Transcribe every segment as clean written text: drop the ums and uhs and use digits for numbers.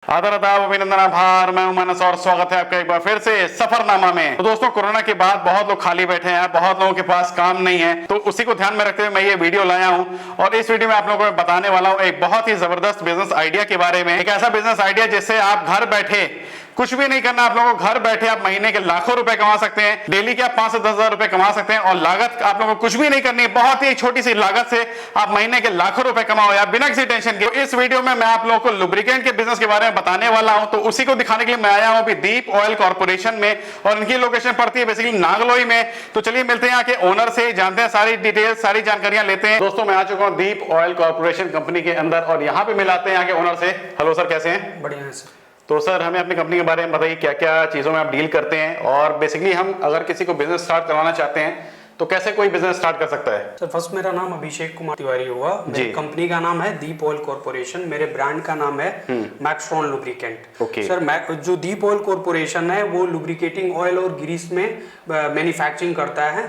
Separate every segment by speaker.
Speaker 1: आदर अदाब अभिनंदन आभार। मैं मानस और स्वागत है आपका एक बार फिर से सफरनामा में। तो दोस्तों, कोरोना के बाद बहुत लोग खाली बैठे हैं, बहुत लोगों के पास काम नहीं है, तो उसी को ध्यान में रखते हुए मैं ये वीडियो लाया हूं। और इस वीडियो में आप लोगों को बताने वाला हूं एक बहुत ही जबरदस्त बिजनेस आइडिया के बारे में। एक ऐसा बिजनेस आइडिया जिससे आप घर बैठे कुछ भी नहीं करना, आप लोगों को घर बैठे आप महीने के लाखों रुपए कमा सकते हैं। डेली के आप 5 से 10 हजार रुपए कमा सकते हैं और लागत आप लोगों को कुछ भी नहीं करनी है। बहुत ही छोटी सी लागत से आप महीने के लाखों रुपए कमाओ या बिना किसी टेंशन के। इस वीडियो में मैं आप लोगों को लुब्रिकेंट के बिजनेस के बारे में बताने वाला हूं, तो उसी को दिखाने के लिए मैं आया हूं अभी दीप ऑयल कॉर्पोरेशन में, और इनकी लोकेशन पड़ती है बेसिकली नागलोई में। तो चलिए मिलते हैं यहाँ के ओनर से, जानते हैं सारी डिटेल, सारी जानकारियां लेते हैं। दोस्तों, मैं आ चुका हूं दीप ऑयल कॉर्पोरेशन कंपनी के अंदर और यहाँ पे मिलाते हैं यहाँ के ओनर से। हेलो सर, कैसे हैं?
Speaker 2: बढ़िया है सर।
Speaker 1: तो सर, हमें अपनी कंपनी के बारे में बताइए, क्या क्या चीज़ों में आप डील करते हैं, और बेसिकली हम अगर किसी को बिजनेस स्टार्ट करवाना चाहते हैं तो कैसे कोई बिजनेस स्टार्ट कर सकता है?
Speaker 2: सर, फर्स्ट मेरा नाम अभिषेक कुमार तिवारी हुआ। मेरी कंपनी का नाम है दीप ऑयल कॉर्पोरेशन। मेरे ब्रांड का नाम है मैक्सट्रॉन लुब्रिकेंट।
Speaker 1: ओके।
Speaker 2: सर, जो दीप ऑयल कॉर्पोरेशन है वो लुब्रिकेटिंग ऑयल और ग्रीस में मैन्युफैक्चरिंग करता है।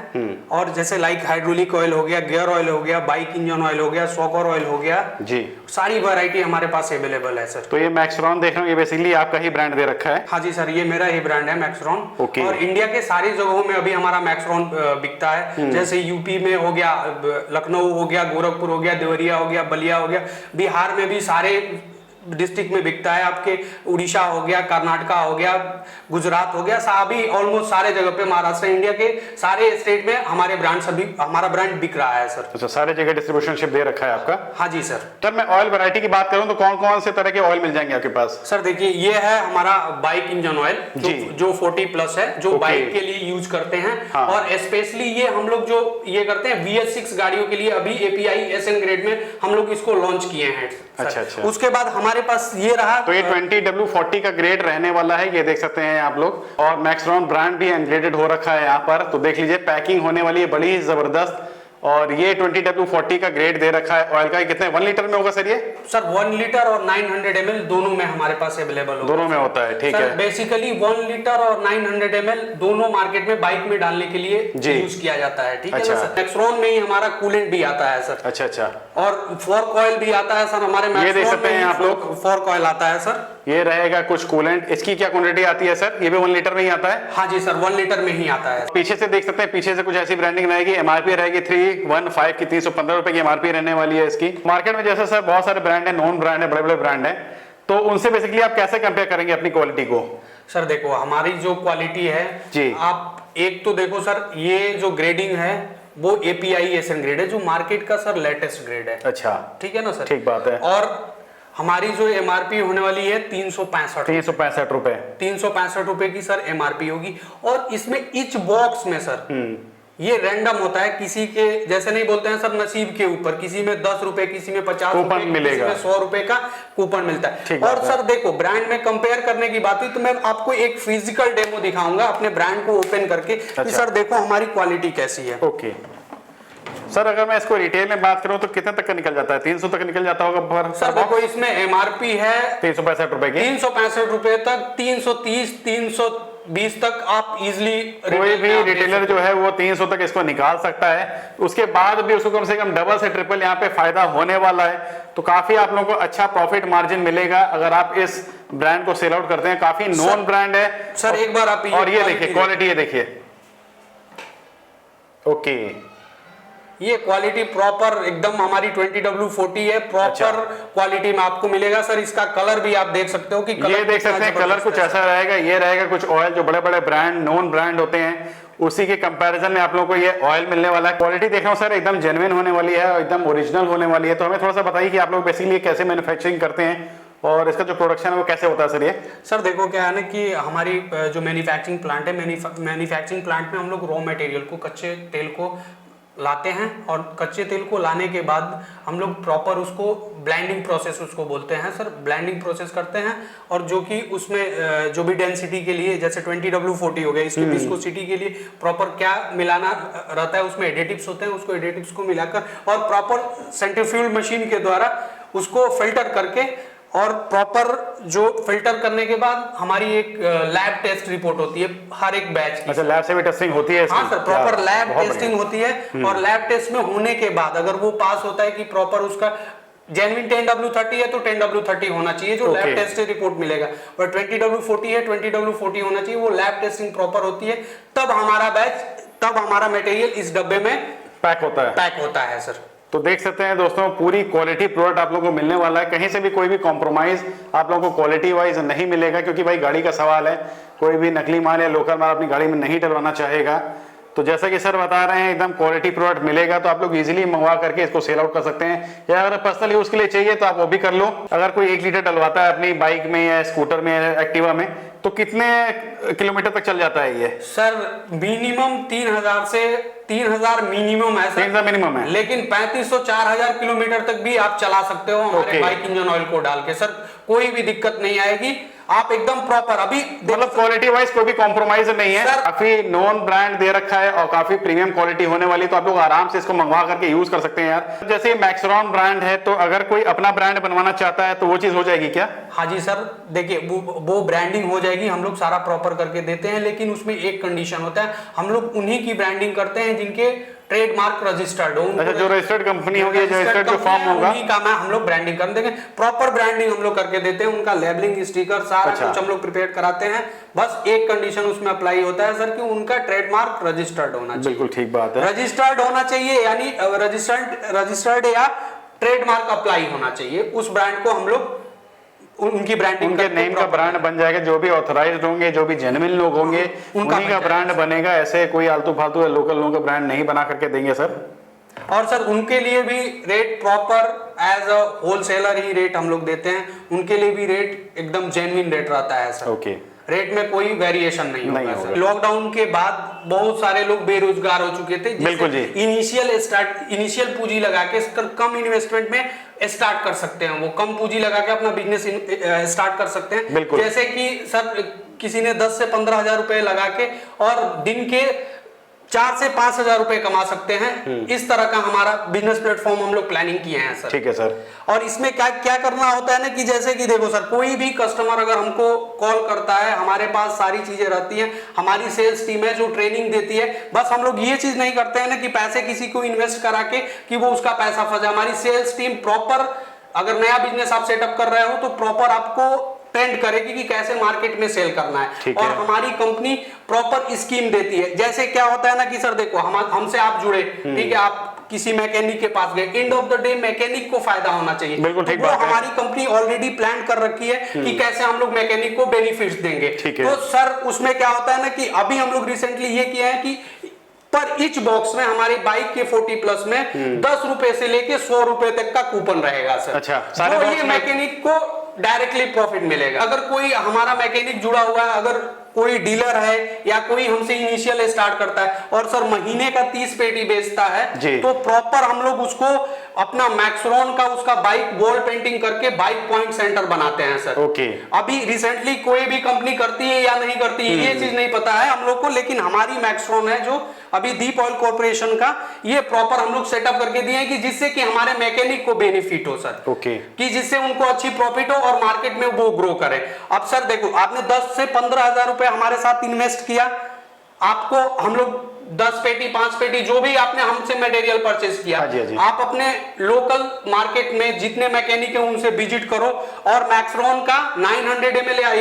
Speaker 2: और जैसे लाइक हाइड्रोलिक ऑयल हो गया, गियर ऑयल हो गया, बाइक इंजन ऑयल हो गया, शॉकर ऑयल हो गया
Speaker 1: जी,
Speaker 2: सारी वैरायटी हमारे पास अवेलेबल है सर।
Speaker 1: तो ये मैक्सट्रॉन देख रहा हूँ, ये बेसिकली आपका ही ब्रांड दे रखा है?
Speaker 2: हाँ जी सर, ये मेरा ही ब्रांड है मैक्सट्रॉन।
Speaker 1: ओके।
Speaker 2: और इंडिया के सारी जगहों में अभी हमारा मैक्सट्रॉन बिकता है। जैसे यूपी में हो गया, लखनऊ हो गया, गोरखपुर हो गया, देवरिया हो गया, बलिया हो गया, बिहार में भी सारे डिस्ट्रिक्ट में बिकता है। आपके उड़ीसा हो गया, कर्नाटका हो गया, गुजरात हो गया, सभी ऑलमोस्ट सारे जगह पे, महाराष्ट्र, इंडिया के सारे स्टेट में हमारे ब्रांड हमारा ब्रांड बिक रहा है सर।
Speaker 1: अच्छा, सारे जगह डिस्ट्रीब्यूशनशिप दे रखा है आपका?
Speaker 2: हाँ जी सर।
Speaker 1: सर, मैं ऑयल वैरायटी की बात करूं तो कौन कौन से तरह के ऑयल मिल जाएंगे आपके पास?
Speaker 2: सर देखिए, ये है हमारा बाइक इंजन ऑयल जो 40+ है, जो बाइक के लिए यूज करते हैं।
Speaker 1: हाँ।
Speaker 2: और स्पेशली ये हम लोग जो ये करते हैं VS6 गाड़ियों के लिए, अभी API SN ग्रेड में हम लोग इसको लॉन्च किए हैं।
Speaker 1: अच्छा अच्छा।
Speaker 2: उसके बाद हमारे पास ये रहा,
Speaker 1: तो ये 20W40 का ग्रेड रहने वाला है, ये देख सकते हैं आप लोग। और मैक्सट्रॉन ब्रांड भी एनग्रेडेड हो रखा है यहाँ पर, तो देख लीजिए पैकिंग होने वाली है बड़ी ही जबरदस्त। और ये 20W40 का ग्रेड दे रखा है ऑयल का। कितने 1 लीटर में होगा सर ये?
Speaker 2: सर 1 लीटर और 900 ml दोनों में हमारे पास अवेलेबल होगा।
Speaker 1: दोनों में होता है, ठीक है।
Speaker 2: बेसिकली 1 लीटर और 900 ml दोनों मार्केट में बाइक में डालने के लिए यूज किया जाता है, ठीक है सर। मैक्सट्रॉन में ही हमारा कूलेंट भी आता है सर।
Speaker 1: अच्छा अच्छा।
Speaker 2: और फोर्क ऑयल भी आता है सर हमारे मैक्सट्रॉन में।
Speaker 1: ये देख सकते हैं आप लोग,
Speaker 2: फोर्क ऑयल आता है सर।
Speaker 1: ये रहेगा कुछ कूलेंट। इसकी क्या क्वांटिटी आती है सर? ये भी 1 लीटर में ही आता है?
Speaker 2: हाँ जी सर, 1 लीटर में ही आता है।
Speaker 1: पीछे से देख सकते हैं, पीछे से कुछ ऐसी ब्रांडिंग रहेगी। MRP रहेगी 315 की, 315 रुपए की MRP रहने वाली है इसकी। मार्केट में जैसे सर बहुत सारे ब्रांड है, नॉन ब्रांड है, बड़े बड़े ब्रांड है, तो उनसे बेसिकली आप कैसे कंपेयर करेंगे अपनी क्वालिटी को?
Speaker 2: सर देखो, हमारी जो क्वालिटी है
Speaker 1: जी,
Speaker 2: आप एक तो देखो सर, ये जो ग्रेडिंग है वो API SN ग्रेड है, जो मार्केट का सर लेटेस्ट ग्रेड है।
Speaker 1: अच्छा,
Speaker 2: ठीक है ना सर?
Speaker 1: ठीक बात है।
Speaker 2: और हमारी जो MRP होने वाली है
Speaker 1: 365 रुपए।
Speaker 2: 365 रुपए की सर MRP होगी। और इसमें ईच बॉक्स में सर ये रैंडम होता है, किसी के जैसे नहीं बोलते हैं सर नसीब के ऊपर, किसी में 10 रुपए, किसी में 50 रुपए, किसी में 100 रुपए का कूपन मिलता है। और सर देखो, ब्रांड में कंपेयर करने की बात हुई तो मैं आपको एक फिजिकल डेमो दिखाऊंगा अपने ब्रांड को ओपन करके।
Speaker 1: अच्छा।
Speaker 2: कि सर देखो हमारी क्वालिटी कैसी है।
Speaker 1: ओके सर, अगर मैं इसको रिटेल में बात करूं तो कितने तक का निकल जाता है? 300 तक निकल जाता होगा पर
Speaker 2: सर देखो, इसमें MRP है
Speaker 1: 365 रुपए की,
Speaker 2: 365 रुपए तक, 330 320 तक आप इजिली,
Speaker 1: कोई भी रिटेलर जो है वो 300 तक इसको निकाल सकता है। उसके बाद भी उसको कम से कम डबल से ट्रिपल यहाँ पे फायदा होने वाला है। तो काफी आप लोगों को अच्छा प्रॉफिट मार्जिन मिलेगा अगर आप इस ब्रांड को सेल आउट करते हैं। काफी नॉन ब्रांड है
Speaker 2: सर। एक बार आप
Speaker 1: और ये देखिए क्वालिटी, ये देखिए। ओके,
Speaker 2: ये क्वालिटी प्रॉपर एकदम हमारी 20W40 है, प्रॉपर क्वालिटी में आपको मिलेगा सर। इसका कलर भी आप देख सकते हो कि
Speaker 1: ये देख सकते हैं कलर कुछ ऐसा रहेगा। ये रहेगा कुछ ऑयल जो बड़े बड़े ब्रांड, नॉन ब्रांड होते हैं, उसी के कंपैरिजन में आप लोगों को ये ऑयल मिलने वाला है। क्वालिटी देख रहा हूं सर, एकदम जेन्युइन होने वाली है और एकदम ओरिजिनल होने वाली है। तो हमें थोड़ा सा बताइए कि आप लोग बेसिकली कैसे मैन्युफैक्चरिंग करते हैं और इसका जो प्रोडक्शन है वो कैसे होता है सर? ये
Speaker 2: सर देखो, क्या है ना कि हमारी जो मैन्युफैक्चरिंग प्लांट है, मैन्युफैक्चरिंग प्लांट में हम लोग रॉ मटेरियल को, कच्चे तेल को लाते हैं। और कच्चे तेल को लाने के बाद हम लोग प्रॉपर उसको ब्लेंडिंग प्रोसेस उसको बोलते हैं सर, ब्लेंडिंग प्रोसेस करते हैं। और जो कि उसमें जो भी डेंसिटी के लिए, जैसे 20W40 हो गया, इसकी विस्कोसिटी के लिए प्रॉपर क्या मिलाना रहता है, उसमें एडिटिव्स होते हैं, उसको एडिटिव्स को मिलाकर और प्रॉपर सेंट्रीफ्यूगल मशीन के द्वारा उसको फिल्टर करके और प्रॉपर जो फिल्टर करने के बाद हमारी एक लैब टेस्ट रिपोर्ट होती है हर एक बैच की।
Speaker 1: अच्छा, लैब से भी टेस्टिंग होती है इसकी?
Speaker 2: हाँ सर, प्रॉपर लैब टेस्टिंग होती है। और लैब टेस्ट में होने के बाद अगर वो पास होता है कि प्रॉपर उसका जेन्युइन 10W30 है तो 10W30 होना चाहिए, जो
Speaker 1: Okay.
Speaker 2: लैब टेस्टेड रिपोर्ट मिलेगा। और 20W40 है, 20W40 होना चाहिए, वो लैब टेस्टिंग प्रॉपर होती है, तब हमारा मटेरियल इस डब्बे में
Speaker 1: पैक होता है
Speaker 2: सर।
Speaker 1: तो देख सकते हैं दोस्तों, पूरी क्वालिटी प्रोडक्ट आप लोगों को मिलने वाला है। कहीं से भी कोई भी कॉम्प्रोमाइज आप लोगों को क्वालिटी वाइज नहीं मिलेगा, क्योंकि भाई गाड़ी का सवाल है, कोई भी नकली माल या लोकल माल अपनी गाड़ी में नहीं डलवाना चाहेगा। तो जैसा कि सर बता रहे हैं, एकदम क्वालिटी प्रोडक्ट मिलेगा, तो आप लोग इजीली मंगवा करके इसको सेल आउट कर सकते हैं, या अगर पर्सनल यूज के लिए चाहिए तो आप वो भी कर लो। अगर कोई 1 लीटर डलवाता है अपनी बाइक में या स्कूटर में या एक्टिवा में, तो कितने किलोमीटर तक चल जाता है ये?
Speaker 2: सर मिनिमम 3000 से 3000 मिनिमम है सर,
Speaker 1: 3000 मिनिमम है,
Speaker 2: लेकिन 3500-4000 किलोमीटर तक भी आप चला सकते हो हमारे
Speaker 1: Okay.
Speaker 2: बाइक इंजन ऑयल को डाल के सर, कोई भी दिक्कत नहीं आएगी। आप एकदम प्रॉपर अभी
Speaker 1: मतलब क्वालिटी वाइज कोई भी कॉम्प्रोमाइज नहीं है,
Speaker 2: सर,
Speaker 1: काफी नॉन ब्रांड दे रखा है और काफी प्रीमियम क्वालिटी होने वाली, तो आप लोग आराम से इसको मंगवा करके यूज कर सकते हैं यार। जैसे मैक्सरॉन ब्रांड है, तो अगर कोई अपना ब्रांड बनवाना चाहता है तो वो चीज हो जाएगी क्या?
Speaker 2: हाँ जी सर, देखिए वो ब्रांडिंग हो जाएगी, हम लोग सारा प्रॉपर करके देते हैं, लेकिन उसमें एक कंडीशन होता है, हम लोग उन्हीं की ब्रांडिंग करते हैं जिनके ट्रेडमार्क रजिस्टर्ड हो।
Speaker 1: अच्छा, जो रजिस्टर्ड कंपनी होगी, जो रजिस्टर्ड जो फॉर्म होगा,
Speaker 2: उन्हीं का मैं हम लोग ब्रांडिंग कर देंगे, प्रॉपर ब्रांडिंग हम लोग करके देते हैं, उनका लेबलिंग स्टिकर सारा
Speaker 1: अच्छा।
Speaker 2: कुछ हम लोग प्रिपेयर कराते हैं। बस एक कंडीशन उसमें अप्लाई होता है सर कि उनका ट्रेडमार्क रजिस्टर्ड होना चाहिए।
Speaker 1: बिल्कुल ठीक बात है,
Speaker 2: रजिस्टर्ड होना चाहिए, यानी रजिस्टर्ड या ट्रेडमार्क अप्लाई होना चाहिए, उस ब्रांड को हम लोग उनकी ब्रांडिंग
Speaker 1: उनके नेम का ब्रांड बन जाएगा। जो भी ऑथराइज्ड होंगे, जो भी जेन्युइन लोग होंगे, उन्हीं का ब्रांड बनेगा। ऐसे कोई आलतू फालतू या लोकल लोगों का ब्रांड नहीं बना करके देंगे सर।
Speaker 2: और सर उनके लिए भी rate proper as a wholesaler ही रेट हम लोग देते हैं, उनके लिए भी रेट एकदम जेन्युइन रेट रहता है सर।
Speaker 1: ओके,
Speaker 2: रेट में कोई वेरिएशन नहीं होगा सर। लॉकडाउन के बाद बहुत सारे लोग बेरोजगार हो चुके थे,
Speaker 1: बिल्कुल जी।
Speaker 2: इनिशियल पूंजी लगा के कम इन्वेस्टमेंट में स्टार्ट कर सकते हैं, वो कम पूंजी लगा के अपना बिजनेस स्टार्ट कर सकते हैं। जैसे कि सर किसी ने 10 से 15 हजार रुपए लगा के और दिन के 4 से 5 हजार रुपए कमा सकते हैं, इस तरह का हमारा बिजनेस प्लेटफॉर्म हम लोग प्लानिंग किए हैं सर।
Speaker 1: ठीक है सर।
Speaker 2: और इसमें क्या क्या करना होता है ना कि जैसे कि देखो सर, कोई भी कस्टमर अगर हमको कॉल करता है, हमारे पास सारी चीजें रहती हैं, हमारी सेल्स टीम है जो ट्रेनिंग देती है। बस हम लोग ये चीज नहीं करते हैं ना कि पैसे किसी को इन्वेस्ट करा के कि वो उसका पैसा फंसा। हमारी सेल्स टीम प्रॉपर, अगर नया बिजनेस आप सेटअप कर रहे हो तो प्रॉपर आपको ट्रेंड करेगी कि कैसे मार्केट में सेल करना है। और हमारी कंपनी प्रॉपर स्कीम देती है। जैसे क्या होता है ना कि सर देखो, हमसे आप जुड़े, ठीक है, आप किसी मैकेनिक के पास गए, end of the day mechanic को फायदा होना चाहिए।
Speaker 1: बिल्कुल ठीक
Speaker 2: तो वो
Speaker 1: बात है।
Speaker 2: हमारी कंपनी ऑलरेडी प्लान कर रखी है कि कैसे हम लोग मैकेनिक को बेनिफिट्स देंगे। तो सर उसमें क्या होता है ना कि अभी हम लोग रिसेंटली ये किया है कि पर ईच बॉक्स में हमारी बाइक के 40+ में 10 रुपए से लेके 100 रुपए तक का कूपन रहेगा सर।
Speaker 1: अच्छा,
Speaker 2: तो ये मैकेनिक को डायरेक्टली प्रॉफिट मिलेगा। अगर कोई हमारा मैकेनिक जुड़ा हुआ है, अगर कोई डीलर है या कोई हमसे इनिशियल स्टार्ट करता है और सर महीने का 30 पेटी बेचता है, तो प्रॉपर हम लोग उसको अपना मैक्सरॉन का उसका बाइक वॉल पेंटिंग करके बाइक पॉइंट सेंटर बनाते हैं सर।
Speaker 1: ओके।
Speaker 2: अभी रिसेंटली कोई भी कंपनी करती है या नहीं करती है ये चीज नहीं पता है हम लोग को, लेकिन हमारी मैक्सरॉन है जो अभी दीप ऑयल कॉर्पोरेशन का, ये प्रॉपर हम लोग सेटअप करके दिए हैं कि जिससे कि हमारे मैकेनिक को बेनिफिट हो सर।
Speaker 1: ओके।
Speaker 2: कि जिससे उनको अच्छी प्रॉफिट हो और मार्केट में वो ग्रो करे। अब सर देखो, आपने 10 से 15 हजार रुपए हमारे साथ इन्वेस्ट किया, आपको हम लोग 10 पेटी 5 पेटी जो भी आपने हमसे मटेरियल परचेज किया, आप अपने लोकल मार्केट में जितने मैकेनिक है उनसे विजिट करो और मैक्सरॉन का 900 ml या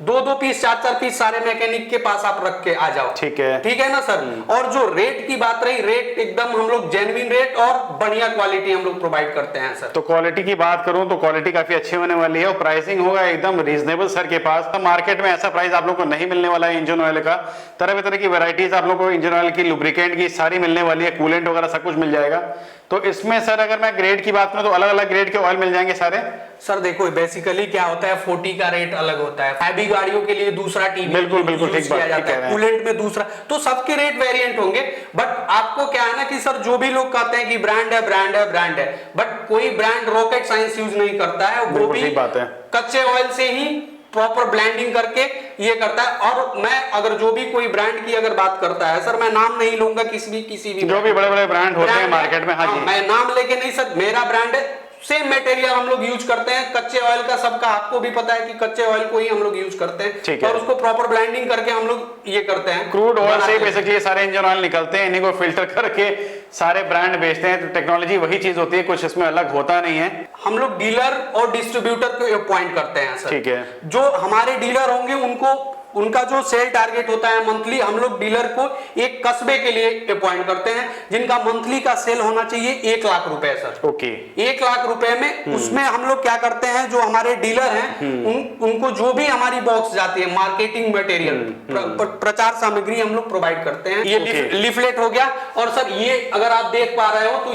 Speaker 2: 2 पीस 4 पीस सारे मैकेनिक के पास आप रख के आ जाओ। ठीक है ना सर। और जो रेट की बात रही, रेट एकदम हम लोग जेन्युइन रेट और बढ़िया क्वालिटी हम लोग प्रोवाइड करते हैं सर।
Speaker 1: तो क्वालिटी की बात करूं तो क्वालिटी काफी अच्छी होने वाली है और प्राइसिंग होगा एकदम रीजनेबल सर के पास। तो मार्केट में ऐसा प्राइस आप लोग को नहीं मिलने वाला है इंजन ऑयल का। तरह तरह की वैरायटीज आप लोग को इंजन ऑयल की, लुब्रिकेंट की सारी मिलने वाली है, कूलेंट वगैरह सब कुछ मिल जाएगा। तो इसमें सर अगर मैं ग्रेड की बात करूं तो अलग अलग ग्रेड के ऑयल मिल जाएंगे सारे।
Speaker 2: सर देखो बेसिकली क्या होता है, 40 का रेट अलग होता है, हैवी गाड़ियों के लिए दूसरा टीबी
Speaker 1: बिल्कुल ठीक बात
Speaker 2: है, कूलेंट में दूसरा, तो सबके रेट वेरिएंट होंगे। बट आपको क्या है ना कि सर जो भी लोग कहते हैं कि ब्रांड है, बट कोई ब्रांड रॉकेट साइंस यूज नहीं करता है, वो भी कच्चे ऑयल से ही प्रॉपर ब्लेंडिंग करके ये करता है। और मैं अगर जो भी कोई ब्रांड की अगर बात करता है सर, मैं नाम नहीं लूंगा किसी भी
Speaker 1: जो भी बड़े बड़े ब्रांड होते हैं मार्केट में। हाँ जी,
Speaker 2: मैं नाम लेके नहीं सर, मेरा ब्रांड है सेम मटेरियल हम लोग यूज करते हैं, कच्चे ऑयल का सबका आपको भी पता है कि कच्चे ऑयल को ही हम लोग यूज करते हैं और उसको प्रॉपर ब्लेंडिंग करके हम लोग ये करते हैं।
Speaker 1: क्रूड ऑयल से बेसिकली सारे इंजन ऑयल निकलते हैं, इन्हीं को फिल्टर करके सारे ब्रांड बेचते हैं। तो टेक्नोलॉजी वही चीज होती है, कुछ इसमें अलग होता नहीं है।
Speaker 2: हम लोग डीलर और डिस्ट्रीब्यूटर को अपॉइंट करते हैं सर।
Speaker 1: ठीक है।
Speaker 2: जो हमारे डीलर होंगे उनको उनका जो सेल टारगेट होता है मंथली, हम लोग डीलर को एक कस्बे के लिए अपॉइंट करते हैं जिनका मंथली का सेल होना चाहिए 1 लाख रुपए सर।
Speaker 1: ओके।
Speaker 2: 1 लाख रुपए में उसमें हम लोग क्या करते हैं, जो हमारे डीलर हैं उनको जो भी हमारी बॉक्स जाती है मार्केटिंग मटेरियल, प्रचार सामग्री हम लोग प्रोवाइड करते हैं। ये लिफलेट हो गया। और सर ये अगर आप देख पा रहे हो तो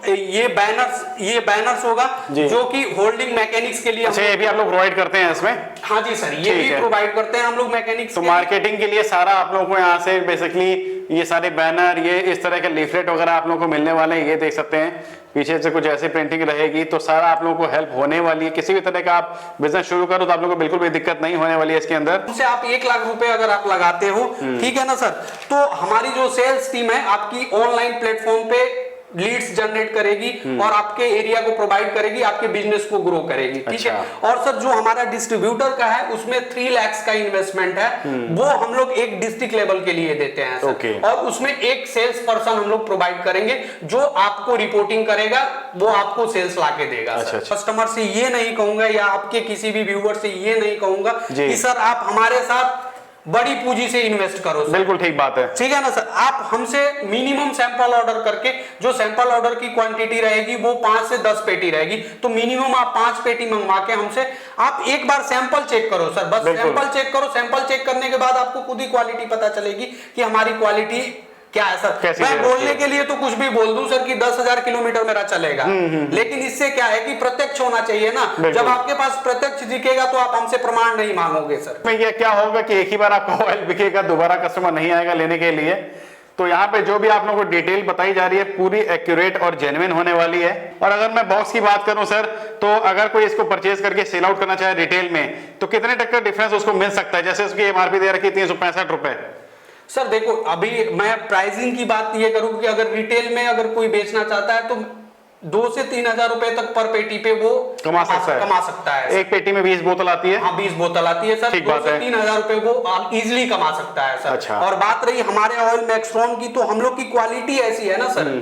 Speaker 2: ये बैनर्स होगा जो कि होल्डिंग मैकेनिक्स के लिए।
Speaker 1: अच्छा, ये भी आप लोग प्रोवाइड करते हैं इसमें?
Speaker 2: हाँ जी सर, ये भी प्रोवाइड करते हैं हम लोग मैकेनिक्स।
Speaker 1: तो मार्केटिंग के लिए सारा आप लोगों को यहाँ से बेसिकली ये सारे बैनर, ये इस तरह के लीफलेट वगैरह आप लोगों को मिलने वाले हैं। ये देख सकते हैं पीछे से कुछ ऐसी प्रिंटिंग रहेगी, तो सारा आप लोगों को हेल्प होने वाली है। किसी भी तरह का आप बिजनेस शुरू करो तो आप लोगों को बिल्कुल भी दिक्कत नहीं होने वाली है इसके अंदर।
Speaker 2: उनसे आप 1 लाख रुपए अगर आप लगाते हो, ठीक है ना सर, तो हमारी जो सेल्स टीम है आपकी ऑनलाइन प्लेटफॉर्म पे लीड्स जनरेट करेगी और आपके एरिया को प्रोवाइड करेगी, आपके बिजनेस को ग्रो करेगी। ठीक है। और सर जो हमारा डिस्ट्रीब्यूटर का है उसमें 3 लाख का इन्वेस्टमेंट है, वो हम लोग एक डिस्ट्रिक्ट लेवल के लिए देते हैं सर। और उसमें एक सेल्स पर्सन हम लोग प्रोवाइड करेंगे जो आपको रिपोर्टिंग करेगा, वो आपको सेल्स लाके देगा। कस्टमर से ये नहीं कहूंगा या आपके किसी भी व्यूअर से ये नहीं कहूंगा कि सर आप हमारे साथ बड़ी पूंजी से इन्वेस्ट करो।
Speaker 1: बिल्कुल ठीक बात है।
Speaker 2: ठीक है ना सर, आप हमसे मिनिमम सैंपल ऑर्डर करके, जो सैंपल ऑर्डर की क्वांटिटी रहेगी वो 5 से 10 पेटी रहेगी, तो मिनिमम आप 5 पेटी मंगवा के हमसे आप एक बार सैंपल चेक करो सर, बस सैंपल चेक करो। सैंपल चेक करने के बाद आपको खुद ही क्वालिटी पता चलेगी कि हमारी क्वालिटी क्या है सर। मैं बोलने के लिए तो कुछ भी बोल दूं सर कि 10,000 किलोमीटर मेरा चलेगा, लेकिन इससे क्या है कि प्रत्यक्ष होना चाहिए ना। जब आपके पास प्रत्यक्ष दिखेगा तो आप हमसे प्रमाण नहीं मांगोगे सर।
Speaker 1: ये क्या होगा कि एक ही बार आपका ऑयल बिकेगा, दोबारा कस्टमर नहीं आएगा लेने के लिए। तो यहाँ पे जो भी आप लोगों को डिटेल बताई जा रही है पूरी एक्यूरेट और जेन्युइन होने वाली है। और अगर मैं बॉक्स की बात करूं सर, तो अगर कोई इसको परचेज करके सेल आउट करना चाहे रिटेल में, तो कितने तक का डिफरेंस उसको मिल सकता है? जैसे उसकी एमआरपी दे रखी 365 रुपए।
Speaker 2: सर देखो, अभी मैं प्राइसिंग की बात ये करूं कि अगर रिटेल में अगर कोई बेचना चाहता है तो 2 से 3,000 रुपए तक पर पेटी पे वो कमा सकता है।
Speaker 1: एक पेटी में 20 बोतल आती है।
Speaker 2: हाँ, 20 बोतल आती है सर। 2 से 3,000 रुपए वो इजिली कमा सकता है सर।
Speaker 1: अच्छा।
Speaker 2: और बात रही हमारे ऑयल मैक्सट्रॉन की, तो हम लोग की क्वालिटी ऐसी है ना सर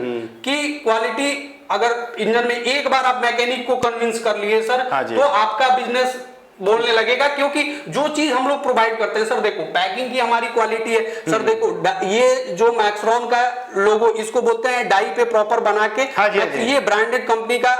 Speaker 2: कि क्वालिटी अगर इंजन में एक बार आप मैकेनिक को कन्विंस कर लिए सर, तो आपका बिजनेस बोलने लगेगा। क्योंकि जो चीज हम लोग प्रोवाइड करते हैं सर, देखो पैकिंग की हमारी क्वालिटी है सर। देखो ये जो मैक्सट्रॉन का लोगो, इसको बोलते हैं डाई पे प्रॉपर बना के, ये ब्रांडेड कंपनी का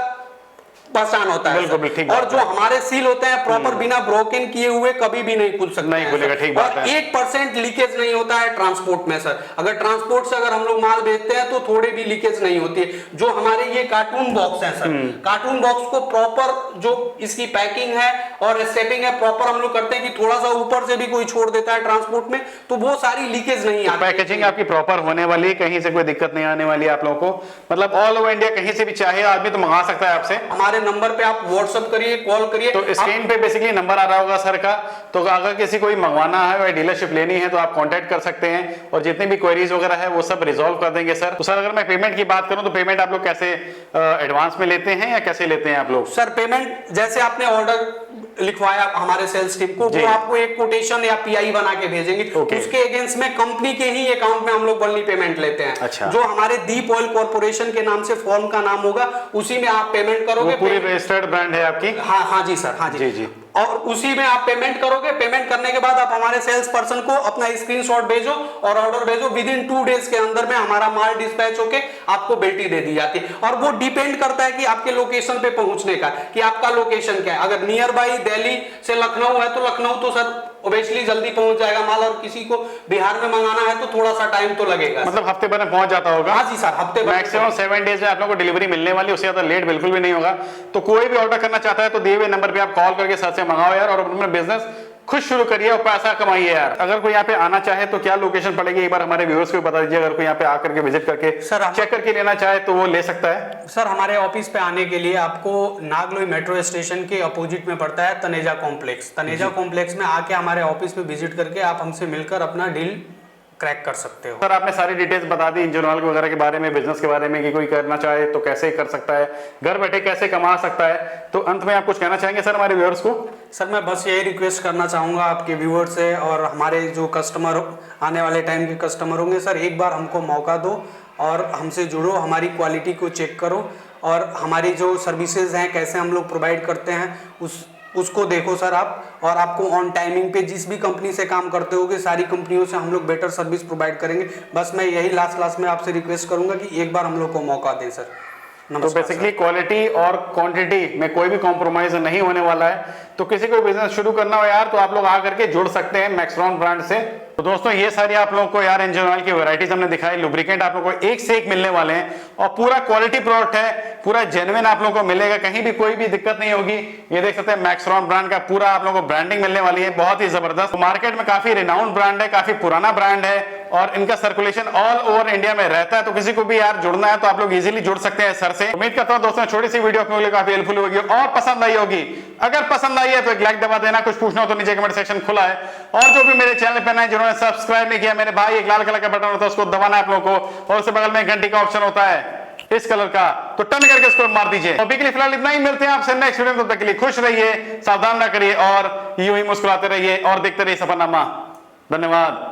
Speaker 2: पहचान होता है। और जो हमारे सील होते हैं प्रॉपर बिना ब्रोकन किए हुए कभी भी नहीं खुल सकते,
Speaker 1: नहीं खुलेगा। ठीक बात है।
Speaker 2: 1% लीकेज नहीं होता है ट्रांसपोर्ट में सर। अगर ट्रांसपोर्ट से अगर हम लोग माल भेजते हैं तो थोड़े भी लीकेज नहीं होती है। जो हमारे ये कार्टून बॉक्स है सर, कार्टून बॉक्स को प्रॉपर जो इसकी पैकिंग है और स्टेपिंग है प्रॉपर हम लोग करते हैं कि थोड़ा सा ऊपर से भी कोई छोड़ देता है ट्रांसपोर्ट में तो वो सारी लीकेज नहीं आती।
Speaker 1: पैकेजिंग आपकी प्रॉपर होने वाली है, कहीं से कोई दिक्कत नहीं आने वाली है आप लोगों को। मतलब ऑल ओवर इंडिया कहीं से भी चाहे आदमी तो मंगा सकता है आपसे।
Speaker 2: हमारे नंबर पे आप व्हाट्सएप करिए, कॉल करिए।
Speaker 1: तो स्क्रीन पे बेसिकली नंबर आ रहा होगा सर का, तो अगर किसी को मंगवाना है या डीलरशिप लेनी है तो आप कांटेक्ट कर सकते हैं और जितनी भी क्वेरीज वगैरह है वो सब रिजॉल्व कर देंगे सर। तो सर अगर मैं पेमेंट की बात करूं तो पेमेंट आप लोग कैसे एडवांस में लेते हैं या कैसे लेते हैं आप लोग?
Speaker 2: सर पेमेंट जैसे आपने ऑर्डर लिखवाया हमारे सेल्स टीम को, वो आपको एक कोटेशन या पीआई बना के भेजेंगे। उसके अगेंस्ट में कंपनी के ही अकाउंट में हम लोग बल्ली पेमेंट लेते हैं।
Speaker 1: अच्छा।
Speaker 2: जो हमारे दीप ऑयल कॉर्पोरेशन के नाम से फॉर्म का नाम होगा उसी में आप पेमेंट करोगे।
Speaker 1: पूरी रजिस्टर्ड ब्रांड है आपकी?
Speaker 2: हाँ जी सर, हाँ जी। और उसी में आप पेमेंट करोगे। पेमेंट करने के बाद आप हमारे सेल्स पर्सन को अपना स्क्रीनशॉट भेजो और ऑर्डर भेजो। विद इन 2 डेज के अंदर में हमारा माल डिस्पैच होके आपको बेल्टी दे दी जाती है। और वो डिपेंड करता है कि आपके लोकेशन पे पहुंचने का, कि आपका लोकेशन क्या है। अगर नियर बाई दिल्ली से लखनऊ है तो लखनऊ तो सर ऑब्वियसली जल्दी पहुंच जाएगा माल, और किसी को बिहार में मंगाना है तो थोड़ा सा टाइम तो लगेगा।
Speaker 1: मतलब हफ्ते भर में पहुंच जाता होगा?
Speaker 2: हाँ जी सर, हफ्ते भर,
Speaker 1: मैक्सिमम 7 डेज में आप लोगों को डिलीवरी मिलने वाली, उससे ज्यादा लेट बिल्कुल भी नहीं होगा। तो कोई भी ऑर्डर करना चाहता है तो दिए हुए नंबर पे आप कॉल करके सर से मंगाओ यार, और अपना बिजनेस खुद शुरू करिए और पैसा कमाइए यार। अगर कोई यहाँ पे आना चाहे तो क्या लोकेशन पड़ेगी, एक बार हमारे व्यूअर्स को बता दीजिए। अगर कोई यहाँ पे आकर के विजिट करके चेक करके लेना चाहे तो वो ले सकता है?
Speaker 2: सर हमारे ऑफिस पे आने के लिए आपको नागलोई मेट्रो स्टेशन के अपोजिट में पड़ता है तनेजा कॉम्प्लेक्स। तनेजा कॉम्प्लेक्स में आके हमारे ऑफिस पे विजिट करके आप हमसे मिलकर अपना डील क्रैक कर सकते हो।
Speaker 1: सर आपने सारी डिटेल्स बता दी इंजन ऑयल वगैरह के बारे में, बिजनेस के बारे में कि कोई करना चाहे तो कैसे कर सकता है, घर बैठे कैसे कमा सकता है। तो अंत में आप कुछ कहना चाहेंगे सर हमारे व्यूअर्स को?
Speaker 2: सर मैं बस यही रिक्वेस्ट करना चाहूँगा आपके व्यूअर्स से और हमारे जो कस्टमर आने वाले टाइम के कस्टमर होंगे, सर एक बार हमको मौका दो और हमसे जुड़ो, हमारी क्वालिटी को चेक करो और हमारी जो सर्विसेज हैं कैसे हम लोग प्रोवाइड करते हैं उसको देखो सर आप। और आपको ऑन टाइमिंग पे जिस भी कंपनी से काम करते होगे सारी कंपनियों से हम लोग बेटर सर्विस प्रोवाइड करेंगे। बस मैं यही लास्ट में आपसे रिक्वेस्ट करूंगा कि एक बार हम लोग को मौका दें सर।
Speaker 1: तो बेसिकली क्वालिटी और क्वांटिटी में कोई भी कॉम्प्रोमाइज नहीं होने वाला है। तो किसी को बिजनेस शुरू करना हो यार तो आप लोग आकर के जुड़ सकते हैं मैक्सरॉन ब्रांड से। तो दोस्तों ये सारी आप लोगों को यार इंजन ऑयल की वैरायटीज हमने दिखाई, लुब्रिकेंट आप लोगों को एक से एक मिलने वाले हैं और पूरा क्वालिटी प्रोडक्ट है, पूरा जेन्युइन आप लोगों को मिलेगा, कहीं भी कोई भी दिक्कत नहीं होगी। ये देख सकते हैं मैक्सरॉन ब्रांड का पूरा आप लोगों को ब्रांडिंग मिलने वाली है, बहुत ही जबरदस्त। मार्केट में काफी रिनाउंड ब्रांड है, काफी पुराना ब्रांड है और इनका सर्कुलेशन ऑल ओवर इंडिया में रहता है। तो किसी को भी यार जुड़ना है तो आप लोग इजीली जुड़ सकते हैं सर से। उम्मीद करता हूं दोस्तों छोटी सी वीडियो आपके लिए काफी हेल्पफुल होगी और पसंद आई होगी। अगर पसंद आई है तो एक लाइक दबा देना, कुछ पूछना हो तो नीचे कमेंट सेक्शन खुला है। और जो भी मेरे चैनल पे नए जिन्होंने सब्सक्राइब नहीं किया मेरे भाई, एक लाल कलर का बटन होता है उसको दबाना है आप लोगों को और उसके बगल में घंटी का ऑप्शन होता है इस कलर का, तो टर्न करके इसको मार दीजिए। अभी के लिए फिलहाल इतना ही, मिलते हैं आपसे नेक्स्ट वीडियो में। तब तक के लिए खुश रहिए, सावधान ना करिए और यूं ही मुस्कुराते रहिए और देखते रहिए सफरनामा। धन्यवाद।